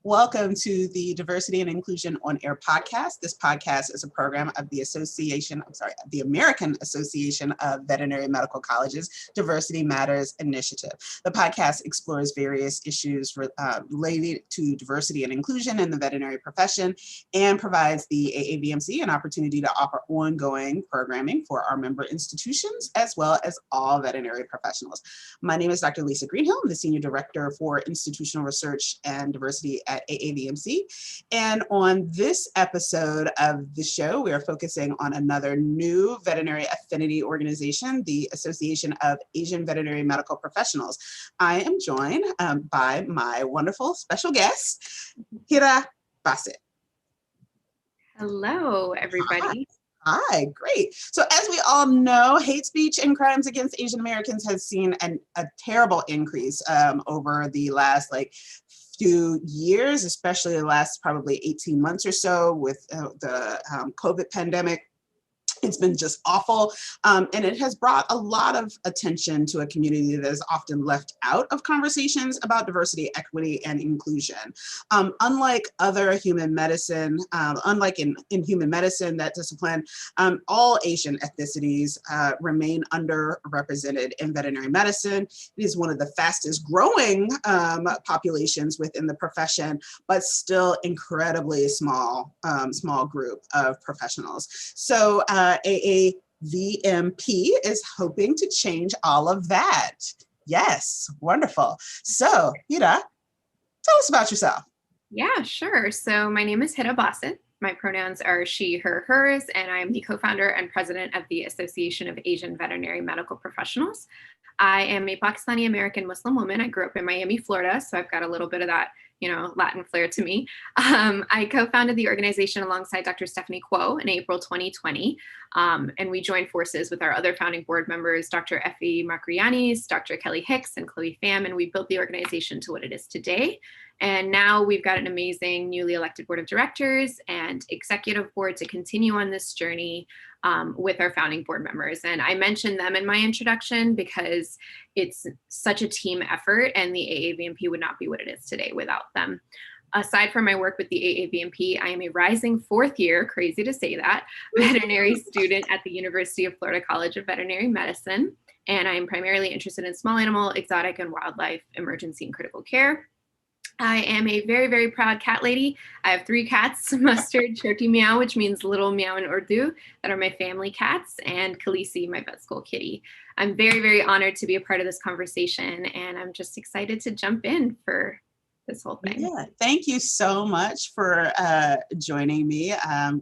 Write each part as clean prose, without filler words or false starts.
Welcome to the Diversity and Inclusion on Air podcast. This podcast is a program of the American Association of Veterinary Medical Colleges Diversity Matters Initiative. The podcast explores various issues related to diversity and inclusion in the veterinary profession and provides the AAVMC an opportunity to offer ongoing programming for our member institutions as well as all veterinary professionals. My name is Dr. Lisa Greenhill. I'm the Senior Director for Institutional Research and Diversity at AAVMC. And on this episode of the show, we are focusing on another new veterinary affinity organization, the Association of Asian Veterinary Medical Professionals. I am joined by my wonderful special guest, Hira Basit. Hello, everybody. Hi, great. So as we all know, hate speech and crimes against Asian Americans has seen a terrible increase over the last few years, especially the last probably 18 months or so with the COVID pandemic. It's been just awful, and it has brought a lot of attention to a community that is often left out of conversations about diversity, equity, and inclusion. Unlike other human medicine, unlike in human medicine, that discipline, all Asian ethnicities remain underrepresented in veterinary medicine. It is one of the fastest growing populations within the profession, but still incredibly small group of professionals. So AAVMP is hoping to change all of that. Yes, wonderful. So, Yida, tell us about yourself. Yeah, sure. So my name is Hira Basit. My pronouns are she, her, hers, and I'm the co-founder and president of the Association of Asian Veterinary Medical Professionals. I am a Pakistani American Muslim woman. I grew up in Miami, Florida, so I've got a little bit of that, Latin flair to me. I co-founded the organization alongside Dr. Stephanie Kuo in April 2020, and we joined forces with our other founding board members, Dr. Effie Makrianis, Dr. Kelly Hicks, and Chloe Pham, and we built the organization to what it is today. And now we've got an amazing newly elected board of directors and executive board to continue on this journey with our founding board members. And I mentioned them in my introduction because it's such a team effort, and the AAVMP would not be what it is today without them. Aside from my work with the AAVMP, I am a rising fourth year, crazy to say that, veterinary student at the University of Florida College of Veterinary Medicine. And I am primarily interested in small animal, exotic, and wildlife emergency and critical care. I am a very, very proud cat lady. I have 3 cats, Mustard, Choti Meow, which means little meow in Urdu, that are my family cats, and Khaleesi, my vet school kitty. I'm very, very honored to be a part of this conversation, and I'm just excited to jump in for this whole thing. Yeah, thank you so much for joining me.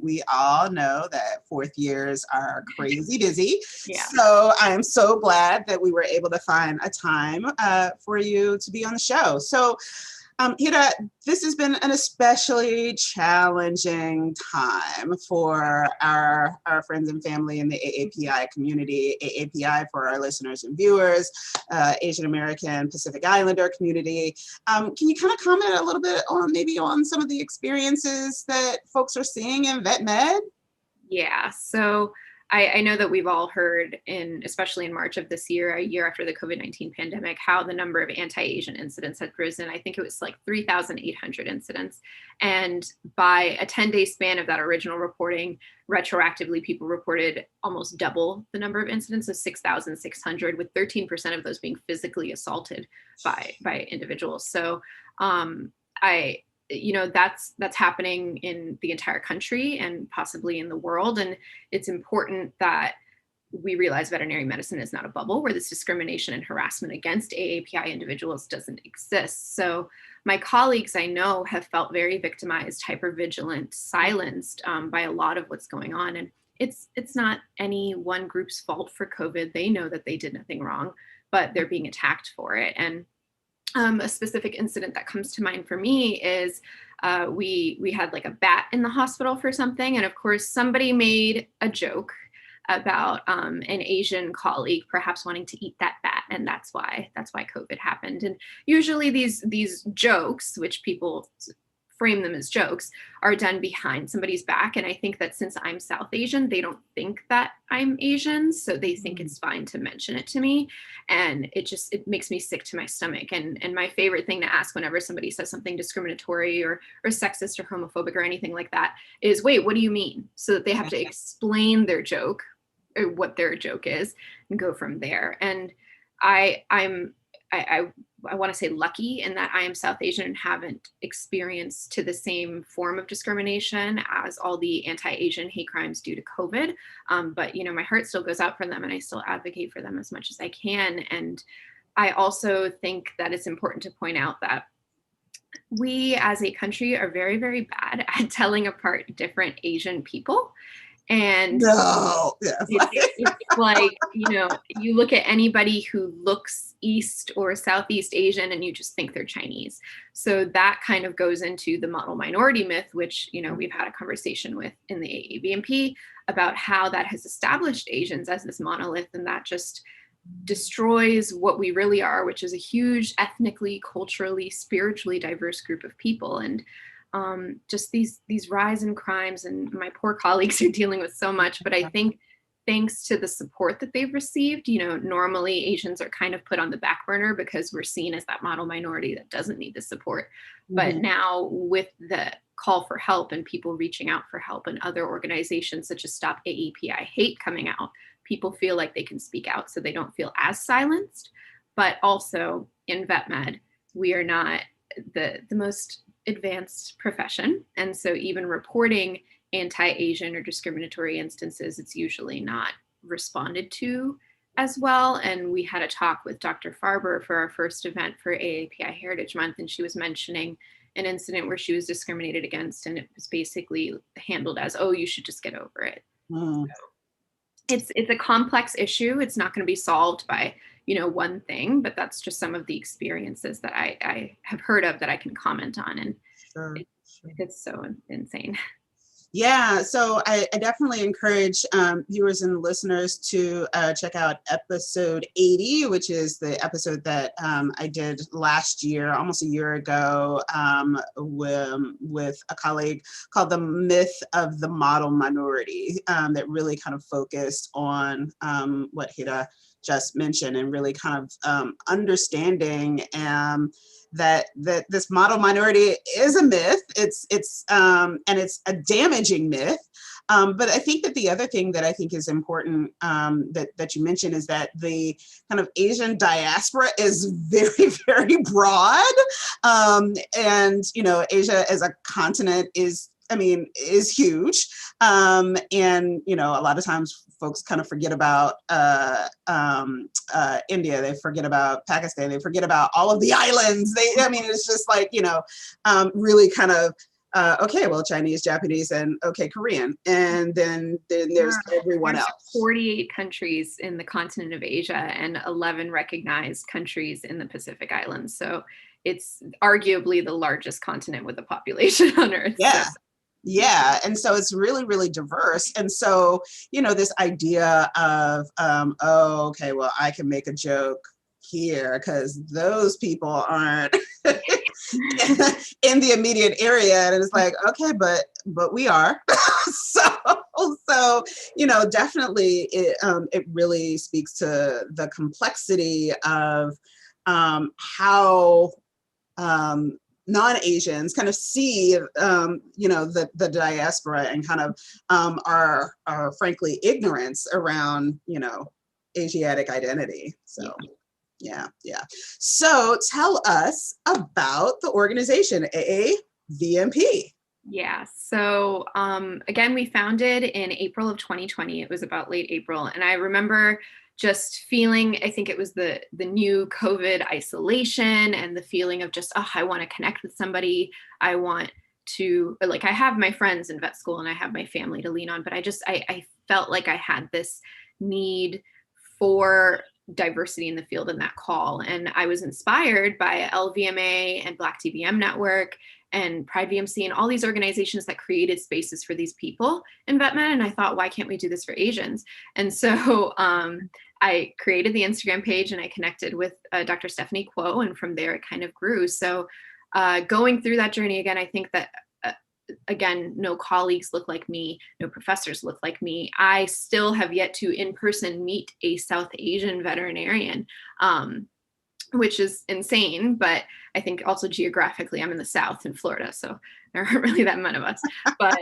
We all know that fourth years are crazy busy. Yeah. So I'm so glad that we were able to find a time for you to be on the show. So Hira, this has been an especially challenging time for our friends and family in the AAPI community. AAPI for our listeners and viewers, Asian American Pacific Islander community. Can you kind of comment a little bit on some of the experiences that folks are seeing in vet med? Yeah, so I know that we've all heard, especially in March of this year, a year after the COVID-19 pandemic, how the number of anti-Asian incidents had risen. I think it was like 3,800 incidents. And by a 10-day span of that original reporting, retroactively, people reported almost double the number of incidents of 6,600, with 13% of those being physically assaulted by individuals. So that's happening in the entire country and possibly in the world. And it's important that we realize veterinary medicine is not a bubble where this discrimination and harassment against AAPI individuals doesn't exist. So my colleagues, I know, have felt very victimized, hypervigilant, silenced by a lot of what's going on. And it's not any one group's fault for COVID. They know that they did nothing wrong, but they're being attacked for it. And a specific incident that comes to mind for me is we had like a bat in the hospital for something. And of course, somebody made a joke about an Asian colleague perhaps wanting to eat that bat. And that's why COVID happened. And usually these jokes, which people frame them as jokes, are done behind somebody's back. And I think that since I'm South Asian, they don't think that I'm Asian. So they think it's fine to mention it to me. And it makes me sick to my stomach. And my favorite thing to ask whenever somebody says something discriminatory or sexist or homophobic or anything like that is, wait, what do you mean? So that they have to explain their joke or what their joke is and go from there. And I want to say lucky in that I am South Asian and haven't experienced to the same form of discrimination as all the anti-Asian hate crimes due to COVID. But, my heart still goes out for them and I still advocate for them as much as I can. And I also think that it's important to point out that we as a country are very, very bad at telling apart different Asian people. And it's like, you look at anybody who looks East or Southeast Asian and you just think they're Chinese. So that kind of goes into the model minority myth, which, we've had a conversation with in the AAPI about how that has established Asians as this monolith, and that just destroys what we really are, which is a huge ethnically, culturally, spiritually diverse group of people. And just these rise in crimes, and my poor colleagues are dealing with so much, but I think thanks to the support that they've received, normally Asians are kind of put on the back burner because we're seen as that model minority that doesn't need the support. But now with the call for help and people reaching out for help and other organizations such as Stop AAPI Hate coming out, people feel like they can speak out so they don't feel as silenced. But also in vet med, we are not the most advanced profession. And so even reporting anti-Asian or discriminatory instances, it's usually not responded to as well. And we had a talk with Dr. Farber for our first event for AAPI Heritage Month, and she was mentioning an incident where she was discriminated against, and it was basically handled as, oh, you should just get over it. So it's a complex issue. It's not going to be solved by one thing, but that's just some of the experiences that I have heard of that I can comment on. And it's so insane. Yeah, so I definitely encourage viewers and listeners to check out episode 80, which is the episode that I did last year, almost a year ago, with a colleague, called The Myth of the Model Minority, that really kind of focused on what Hira just mentioned, and really kind of understanding that this model minority is a myth. It's and it's a damaging myth. But I think that the other thing that I think is important that you mentioned is that the kind of Asian diaspora is very, very broad. And Asia as a continent is huge. And, a lot of times folks kind of forget about India, they forget about Pakistan, they forget about all of the islands. It's just like, really kind of, okay, well, Chinese, Japanese, and okay, Korean. And then there's everyone else. 48 countries in the continent of Asia and 11 recognized countries in the Pacific Islands. So it's arguably the largest continent with a population on Earth. Yeah. So. Yeah. And so it's really, really diverse. And so, this idea of, oh, okay, well, I can make a joke here because those people aren't in the immediate area. And it's like, okay, but we are. So, definitely it really speaks to the complexity of how non-Asians kind of see, the diaspora and kind of are frankly ignorance around, Asiatic identity. So, yeah. So tell us about the organization AAVMP. Yeah. So again, we founded in April of 2020. It was about late April. And I remember just feeling, I think it was the new COVID isolation and the feeling of just, I want to connect with somebody. I want to, I have my friends in vet school and I have my family to lean on, but I felt like I had this need for diversity in the field in that call. And I was inspired by LVMA and Black TVM Network and Pride VMC and all these organizations that created spaces for these people in VetMed. And I thought, why can't we do this for Asians? And so I created the Instagram page and I connected with Dr. Stephanie Kuo, and from there it kind of grew. So going through that journey again, I think that again, no colleagues look like me, no professors look like me. I still have yet to in person meet a South Asian veterinarian, which is insane. But I think also geographically, I'm in the South in Florida, so there aren't really that many of us. But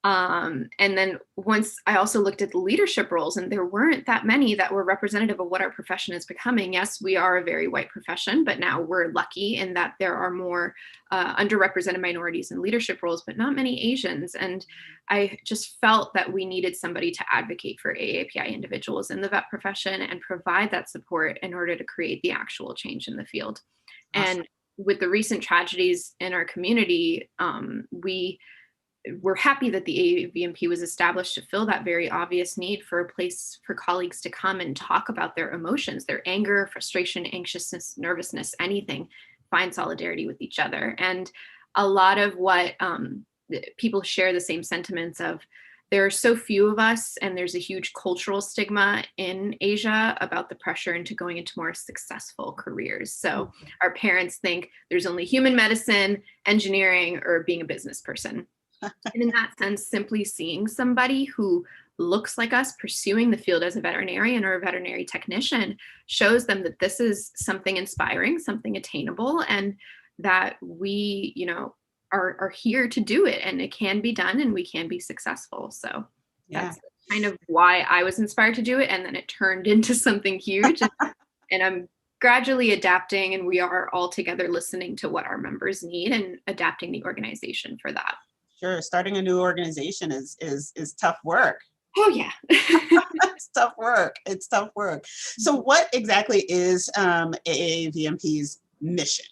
and then once I also looked at the leadership roles, and there weren't that many that were representative of what our profession is becoming. Yes, we are a very white profession, but now we're lucky in that there are more underrepresented minorities in leadership roles, but not many Asians. And I just felt that we needed somebody to advocate for AAPI individuals in the vet profession and provide that support in order to create the actual change in the field. Awesome. And with the recent tragedies in our community, we're happy that the AAVMP was established to fill that very obvious need for a place for colleagues to come and talk about their emotions, their anger, frustration, anxiousness, nervousness, anything, find solidarity with each other. And a lot of what people share the same sentiments of, there are so few of us, and there's a huge cultural stigma in Asia about the pressure into going into more successful careers. So our parents think there's only human medicine, engineering, or being a business person. And in that sense, simply seeing somebody who looks like us pursuing the field as a veterinarian or a veterinary technician shows them that this is something inspiring, something attainable, and that we, are here to do it, and it can be done, and we can be successful. So that's kind of why I was inspired to do it. And then it turned into something huge. And I'm gradually adapting, and we are all together listening to what our members need and adapting the organization for that. Sure. Starting a new organization is tough work. Oh yeah. It's tough work. It's tough work. So what exactly is AAVMP's mission?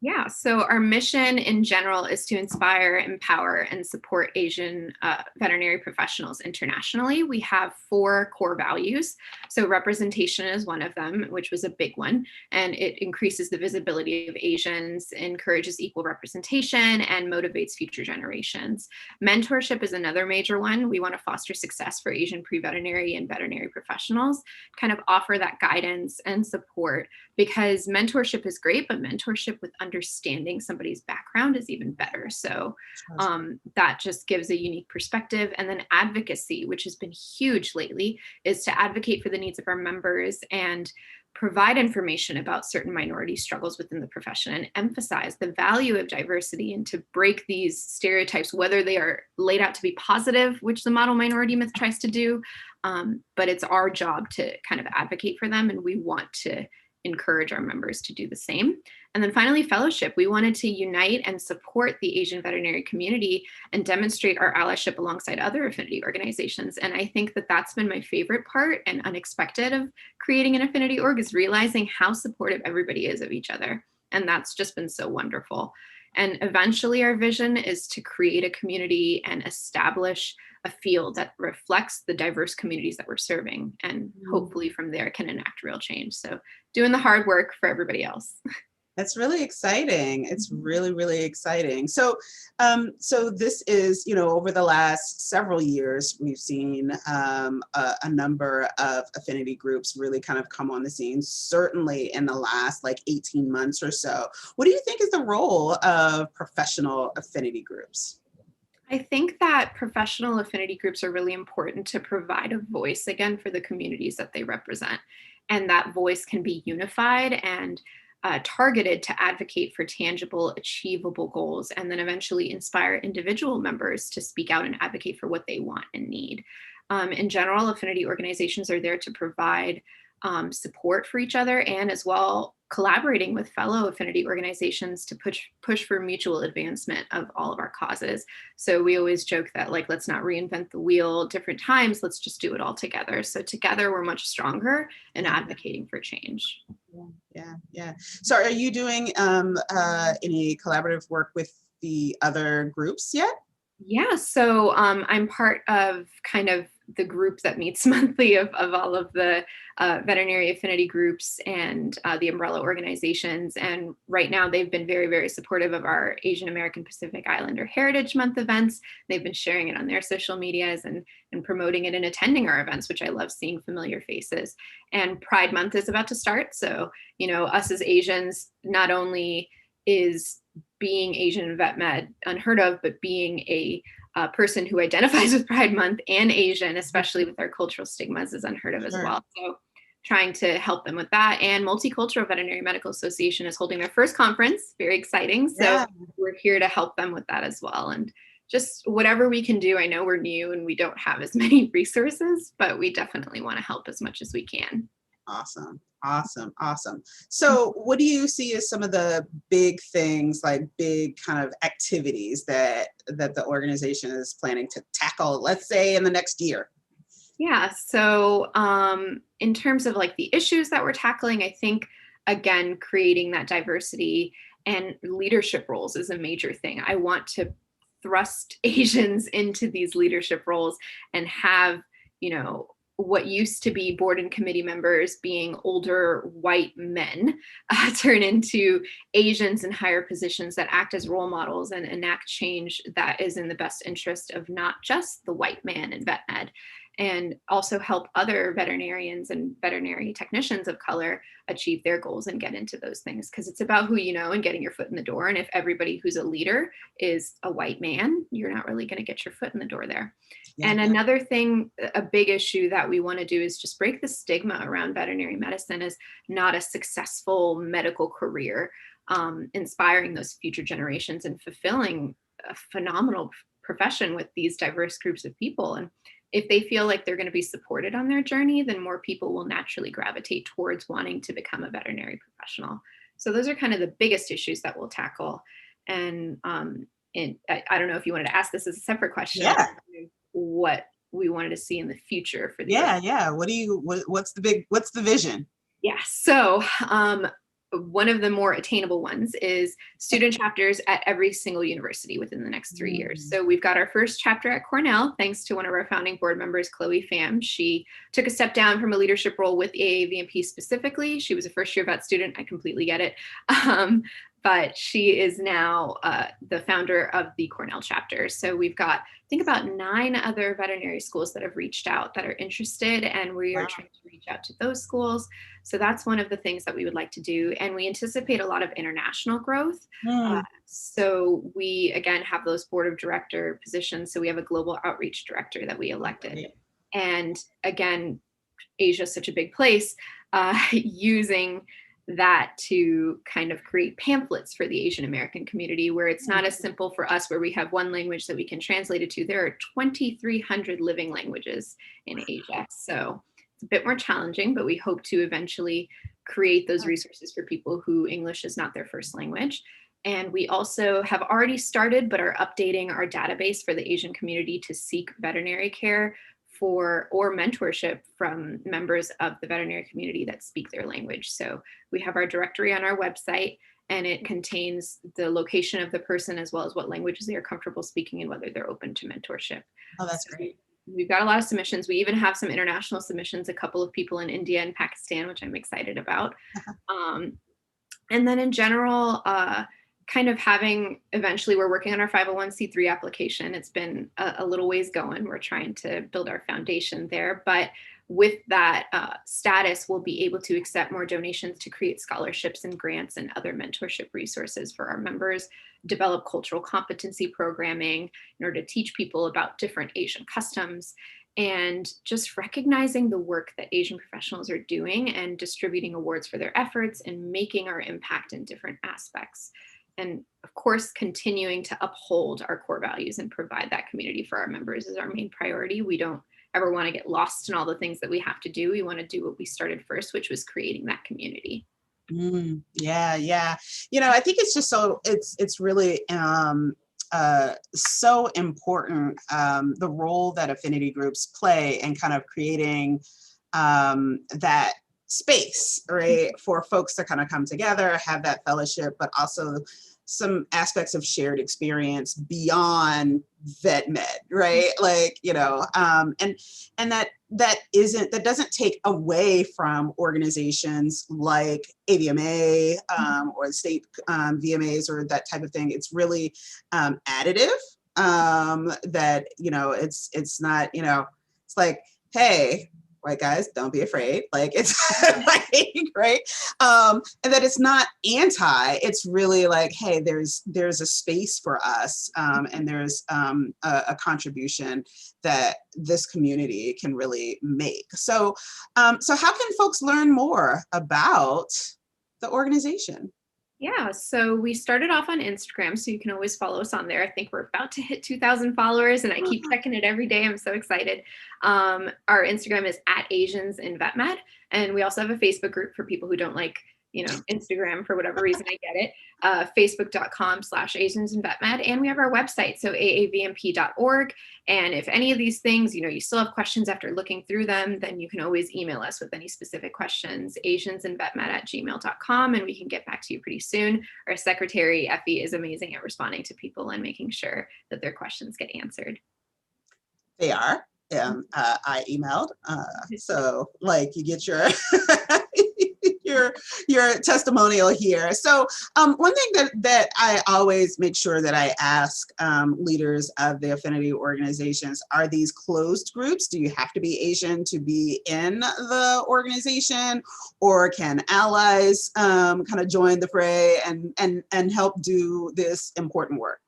Yeah, so our mission in general is to inspire, empower, and support Asian veterinary professionals internationally. We have 4 core values. So representation is one of them, which was a big one, and it increases the visibility of Asians, encourages equal representation, and motivates future generations. Mentorship is another major one. We want to foster success for Asian pre-veterinary and veterinary professionals, kind of offer that guidance and support, because mentorship is great, but mentorship with understanding somebody's background is even better. So that just gives a unique perspective. And then advocacy, which has been huge lately, is to advocate for the needs of our members and provide information about certain minority struggles within the profession and emphasize the value of diversity and to break these stereotypes, whether they are laid out to be positive, which the model minority myth tries to do. But it's our job to kind of advocate for them, and we want to encourage our members to do the same. And then finally, fellowship. We wanted to unite and support the Asian veterinary community and demonstrate our allyship alongside other affinity organizations. And I think that that's been my favorite part and unexpected of creating an affinity org, is realizing how supportive everybody is of each other. And that's just been so wonderful. And eventually our vision is to create a community and establish a field that reflects the diverse communities that we're serving, and hopefully from there can enact real change. So doing the hard work for everybody else. That's really exciting. It's really, really exciting. So, so this is, over the last several years, we've seen a number of affinity groups really kind of come on the scene, certainly in the last 18 months or so. What do you think is the role of professional affinity groups? I think that professional affinity groups are really important to provide a voice again for the communities that they represent. And that voice can be unified and targeted to advocate for tangible, achievable goals, and then eventually inspire individual members to speak out and advocate for what they want and need. In general, affinity organizations are there to provide support for each other, and as well collaborating with fellow affinity organizations to push for mutual advancement of all of our causes. So we always joke that let's not reinvent the wheel different times, let's just do it all together. So together we're much stronger in advocating for change. Yeah. So are you doing any collaborative work with the other groups yet? Yeah, so I'm part of kind of the group that meets monthly of all of the veterinary affinity groups and the umbrella organizations. And right now they've been very, very supportive of our Asian American Pacific Islander Heritage Month events. They've been sharing it on their social medias and promoting it and attending our events, which I love seeing familiar faces. And Pride Month is about to start. So, us as Asians, not only is being Asian in vet med, unheard of, but being a person who identifies with Pride Month and Asian, especially with our cultural stigmas, is unheard of as well. So trying to help them with that. And Multicultural Veterinary Medical Association is holding their first conference. Very exciting. So we're here to help them with that as well. And just whatever we can do. I know we're new and we don't have as many resources, but we definitely want to help as much as we can. Awesome. Awesome. Awesome. So what do you see as some of the big things, like big kind of activities that the organization is planning to tackle, let's say in the next year? Yeah. So in terms of like the issues that we're tackling, I think, again, creating that diversity and leadership roles is a major thing. I want to thrust Asians into these leadership roles and have, what used to be board and committee members being older white men turn into Asians in higher positions that act as role models and enact change that is in the best interest of not just the white man in vet med, and also help other veterinarians and veterinary technicians of color achieve their goals and get into those things. Because it's about who you know and getting your foot in the door. And if everybody who's a leader is a white man, you're not really going to get your foot in the door there. Yeah. And another thing, a big issue that we want to do is just break the stigma around veterinary medicine as not a successful medical career, inspiring those future generations and fulfilling a phenomenal profession with these diverse groups of people. And if they feel like they're going to be supported on their journey, then more people will naturally gravitate towards wanting to become a veterinary professional. So those are kind of the biggest issues that we'll tackle. And I don't know if you wanted to ask this as a separate question. Yeah. What we wanted to see in the future for the what's the vision? Yeah. So one of the more attainable ones is student chapters at every single university within the next 3 years. So we've got our first chapter at Cornell, thanks to one of our founding board members, Chloe Pham. She took a step down from a leadership role with AAVMP specifically. She was a first-year vet student. I completely get it. But she is now the founder of the Cornell chapter. So we've got, I think, about 9 other veterinary schools that have reached out that are interested, and we are trying to reach out to those schools. So that's one of the things that we would like to do. And we anticipate a lot of international growth. So we, again, have those board of director positions. So we have a global outreach director that we elected. And again, Asia is such a big place, using that to kind of create pamphlets for the Asian American community, where it's not as simple for us where we have one language that we can translate it to. There are 2,300 living languages in Asia. So it's a bit more challenging, but we hope to eventually create those resources for people who English is not their first language. And we also have already started, but are updating our database for the Asian community to seek veterinary care or mentorship from members of the veterinary community that speak their language. So we have our directory on our website, and it contains the location of the person as well as what languages they are comfortable speaking and whether they're open to mentorship. Oh, that's great. We've got a lot of submissions. We even have some international submissions, a couple of people in India and Pakistan, which I'm excited about. And then in general, kind of having, eventually we're working on our 501c3 application. It's been a little ways going. We're trying to build our foundation there, but with that status, we'll be able to accept more donations to create scholarships and grants and other mentorship resources for our members, develop cultural competency programming in order to teach people about different Asian customs, and just recognizing the work that Asian professionals are doing and distributing awards for their efforts and making our impact in different aspects. And of course, continuing to uphold our core values and provide that community for our members is our main priority. We don't ever want to get lost in all the things that we have to do. We want to do what we started first, which was creating that community. Yeah. I think it's just it's really so important, the role that affinity groups play in kind of creating that space, right, for folks to kind of come together, have that fellowship, but also some aspects of shared experience beyond vet med, right? Like, and that doesn't take away from organizations like AVMA or the state VMAs or that type of thing. It's really additive, that, it's not, it's like, hey, right, guys, don't be afraid. Like it's like, right. And that it's not anti, it's really like, hey, there's a space for us, and there's a contribution that this community can really make. So, so how can folks learn more about the organization? Yeah, so we started off on Instagram, so you can always follow us on there. I think we're about to hit 2,000 followers, and I keep checking it every day. I'm so excited. Our Instagram is @AsiansInVetMed, and we also have a Facebook group for people who don't like, Instagram for whatever reason. I get it. Facebook.com/AsiansInVetMed, and we have our website, so aavmp.org. And if any of these things, you still have questions after looking through them, then you can always email us with any specific questions, asiansinvetmed@gmail.com, and we can get back to you pretty soon. Our secretary, Effie, is amazing at responding to people and making sure that their questions get answered. They are. I emailed. So like you get your your testimonial here. So one thing that I always make sure that I ask leaders of the affinity organizations, are these closed groups? Do you have to be Asian to be in the organization, or can allies kind of join the fray and help do this important work?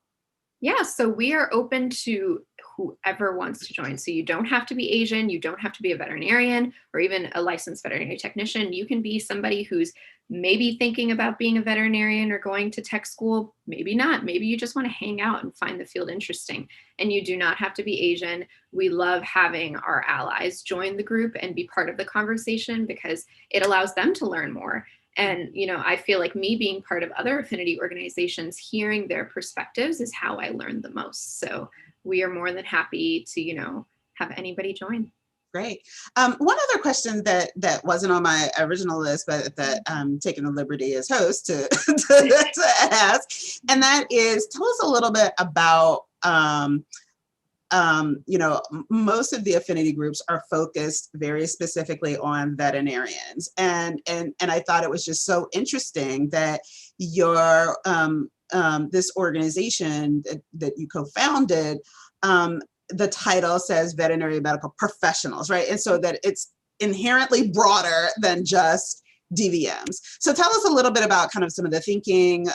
Yeah, so we are open to whoever wants to join. So you don't have to be Asian, you don't have to be a veterinarian or even a licensed veterinary technician. You can be somebody who's maybe thinking about being a veterinarian or going to tech school, maybe not. Maybe you just want to hang out and find the field interesting. And you do not have to be Asian. We love having our allies join the group and be part of the conversation because it allows them to learn more. And, I feel like me being part of other affinity organizations, hearing their perspectives is how I learned the most. So we are more than happy to, have anybody join. Great. One other question that wasn't on my original list, but that I'm taking the liberty as host to, to ask, and that is, tell us a little bit about, most of the affinity groups are focused very specifically on veterinarians. And I thought it was just so interesting that your, this organization that you co-founded, the title says Veterinary Medical Professionals, right? And so that it's inherently broader than just DVMs. So tell us a little bit about kind of some of the thinking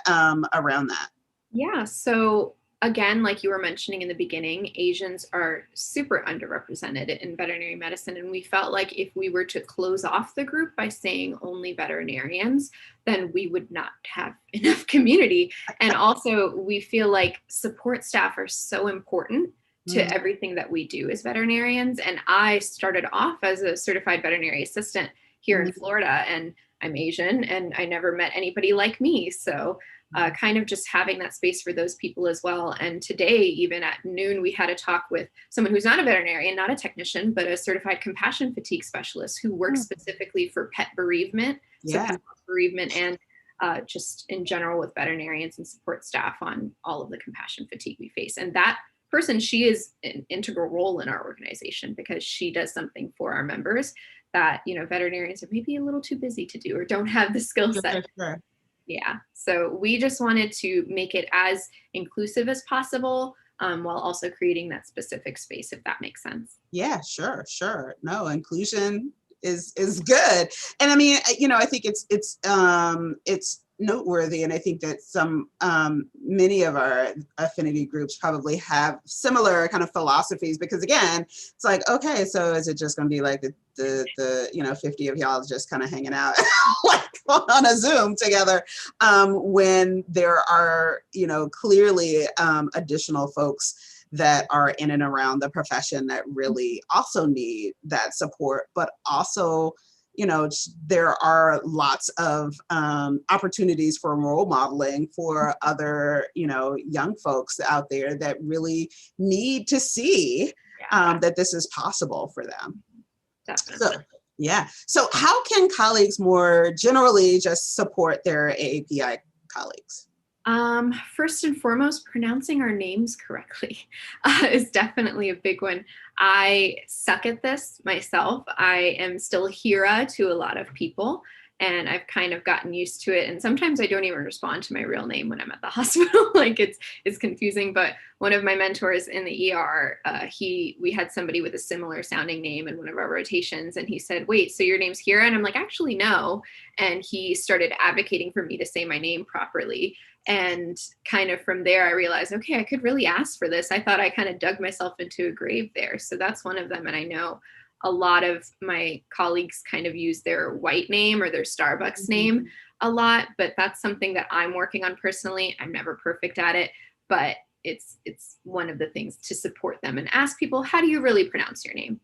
around that. Yeah, so again, like you were mentioning in the beginning, Asians are super underrepresented in veterinary medicine. And we felt like if we were to close off the group by saying only veterinarians, then we would not have enough community. And also, we feel like support staff are so important to everything that we do as veterinarians. And I started off as a certified veterinary assistant here in Florida, and I'm Asian and I never met anybody like me. So kind of just having that space for those people as well. And today, even at noon, we had a talk with someone who's not a veterinarian, not a technician, but a certified compassion fatigue specialist who works specifically for pet bereavement, so pet bereavement, and just in general with veterinarians and support staff on all of the compassion fatigue we face. And that person, she is an integral role in our organization because she does something for our members that, veterinarians are maybe a little too busy to do or don't have the skill set. Sure. Yeah. So we just wanted to make it as inclusive as possible while also creating that specific space, if that makes sense. Yeah, sure. No, inclusion is good. And I mean, I think it's noteworthy. And I think that many of our affinity groups probably have similar kind of philosophies, because again, it's like, okay, so is it just going to be like the 50 of y'all just kind of hanging out like on a Zoom together, when there are, clearly additional folks that are in and around the profession that really also need that support, but also, there are lots of opportunities for role modeling for other, young folks out there that really need to see that this is possible for them. Definitely. So, yeah. So how can colleagues more generally just support their AAPI colleagues? First and foremost, pronouncing our names correctly is definitely a big one. I suck at this myself. I am still Hira to a lot of people. and I've kind of gotten used to it. And sometimes I don't even respond to my real name when I'm at the hospital. Like it's confusing. But one of my mentors in the ER, we had somebody with a similar sounding name in one of our rotations, and he said, "Wait, so your name's Hira?" And I'm like, "Actually, no." And he started advocating for me to say my name properly. And kind of from there, I realized, okay, I could really ask for this. I thought I kind of dug myself into a grave there. So that's one of them. And I know a lot of my colleagues kind of use their white name or their Starbucks name a lot, but that's something that I'm working on personally. I'm never perfect at it, but it's one of the things to support them and ask people, how do you really pronounce your name?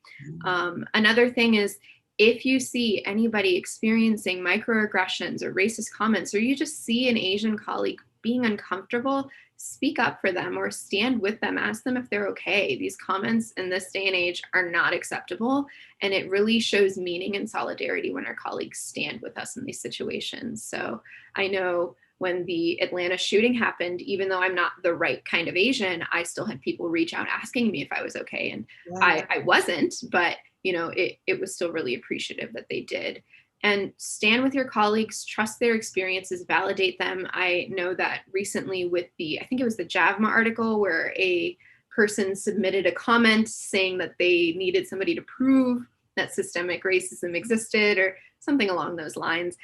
Another thing is, if you see anybody experiencing microaggressions or racist comments, or you just see an Asian colleague being uncomfortable, speak up for them or stand with them. Ask them if they're okay. These comments in this day and age are not acceptable. And it really shows meaning and solidarity when our colleagues stand with us in these situations. So I know when the Atlanta shooting happened, even though I'm not the right kind of Asian, I still had people reach out asking me if I was okay. And I wasn't, but it was still really appreciative that they did. And stand with your colleagues, trust their experiences, validate them. I know that recently with I think it was the JAVMA article, where a person submitted a comment saying that they needed somebody to prove that systemic racism existed or something along those lines.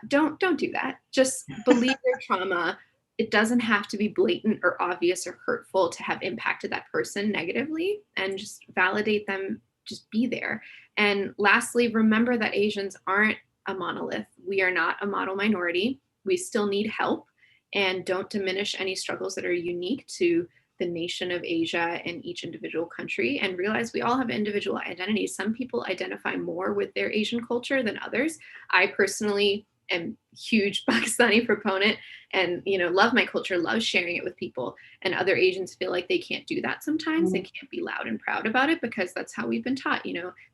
Don't do that. Just believe their trauma. It doesn't have to be blatant or obvious or hurtful to have impacted that person negatively, and just validate them. Just be there. And lastly, remember that Asians aren't a monolith. We are not a model minority. We still need help, and don't diminish any struggles that are unique to the nation of Asia and each individual country, and realize we all have individual identities. Some people identify more with their Asian culture than others. I personally am a huge Pakistani proponent and, love my culture, love sharing it with people. And other Asians feel like they can't do that sometimes. They can't be loud and proud about it because that's how we've been taught,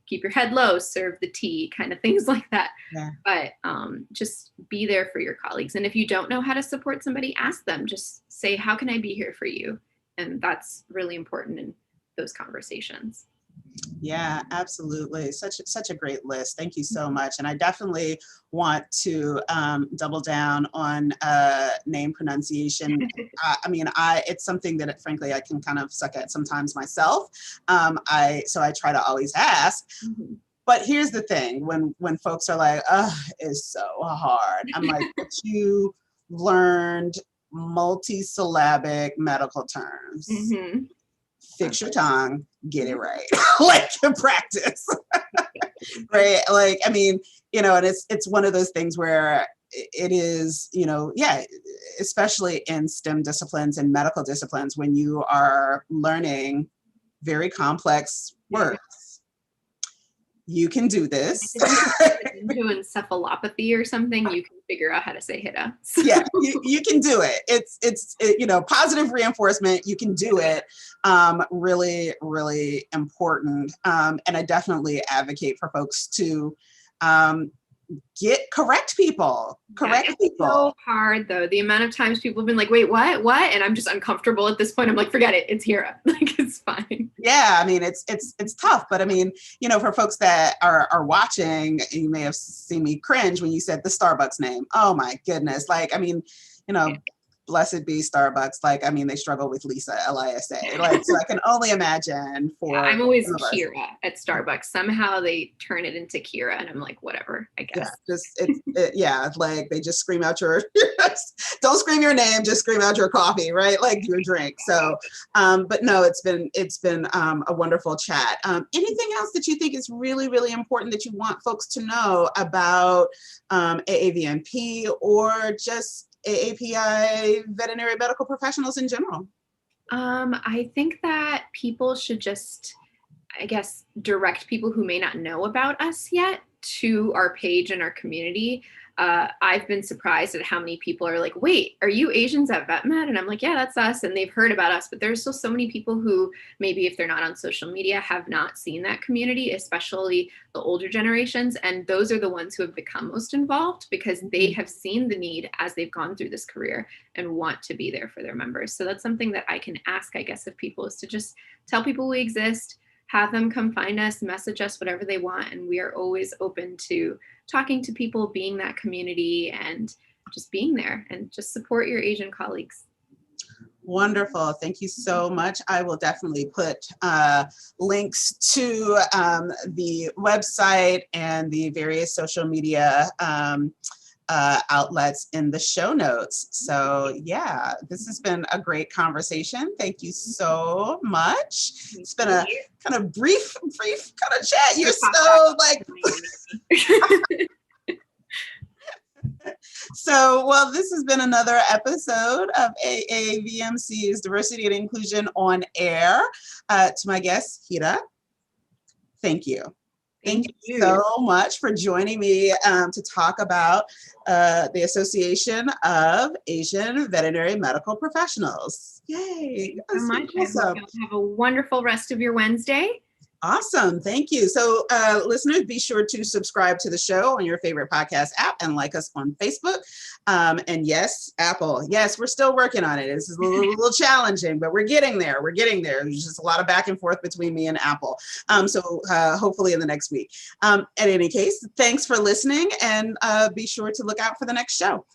keep your head low, serve the tea, kind of things like that. Yeah. But just be there for your colleagues. And if you don't know how to support somebody, ask them. Just say, how can I be here for you? And that's really important in those conversations. Yeah, absolutely. Such a great list. Thank you so much. And I definitely want to double down on name pronunciation. It's something that frankly I can kind of suck at sometimes myself. So I try to always ask. Mm-hmm. But here's the thing: when folks are like, "Oh, it's so hard," I'm like, "But you learned multisyllabic medical terms." Mm-hmm. Fix your tongue, get it right. Like practice. Right. Like, and it's one of those things where it is, especially in STEM disciplines and medical disciplines, when you are learning very complex words. You can do this. Doing encephalopathy or something, you can figure out how to say Hira. So. Yeah, you can do it. It's positive reinforcement. You can do it. Really, really important. And I definitely advocate for folks to correct people. It's so hard though. The amount of times people have been like, wait, what? And I'm just uncomfortable at this point. I'm like, forget it. It's Hira. Like, it's fine. Yeah. It's tough, but for folks that are watching, you may have seen me cringe when you said the Starbucks name. Oh my goodness. Like, blessed be Starbucks. Like, they struggle with Lisa, Lisa. Like, so I can only imagine for. Yeah, I'm always Kira at Starbucks. Somehow they turn it into Kira, and I'm like, whatever, I guess. Yeah, like they just scream out your, don't scream your name, just scream out your coffee, right? Like your drink. So, but no, it's been a wonderful chat. Anything else that you think is really, really important that you want folks to know about AAVMP or just AAPI veterinary medical professionals in general? I think that people should just, direct people who may not know about us yet to our page and our community. I've been surprised at how many people are like, wait, are you Asians at VetMed? And I'm like, yeah, that's us. And they've heard about us, but there's still so many people who maybe if they're not on social media have not seen that community, especially the older generations. And those are the ones who have become most involved because they have seen the need as they've gone through this career and want to be there for their members. So that's something that I can ask, of people, is to just tell people we exist, have them come find us, message us, whatever they want. And we are always open to talking to people, being that community, and just being there, and just support your Asian colleagues. Wonderful. Thank you so much. I will definitely put links to the website and the various social media outlets in the show notes. So yeah, this has been a great conversation. Thank you so much. It's been a kind of brief kind of chat. You're so like... So, well, this has been another episode of AAVMC's Diversity and Inclusion on Air. To my guest, Hira, thank you. Thank you so much for joining me to talk about the Association of Asian Veterinary Medical Professionals. Yay. Thank you so much. Awesome. I hope you'll have a wonderful rest of your Wednesday. Awesome. Thank you. So listeners, be sure to subscribe to the show on your favorite podcast app and like us on Facebook. And yes, Apple. Yes, we're still working on it. This is a little challenging, but we're getting there. We're getting there. There's just a lot of back and forth between me and Apple. So hopefully in the next week. In any case, thanks for listening, and be sure to look out for the next show.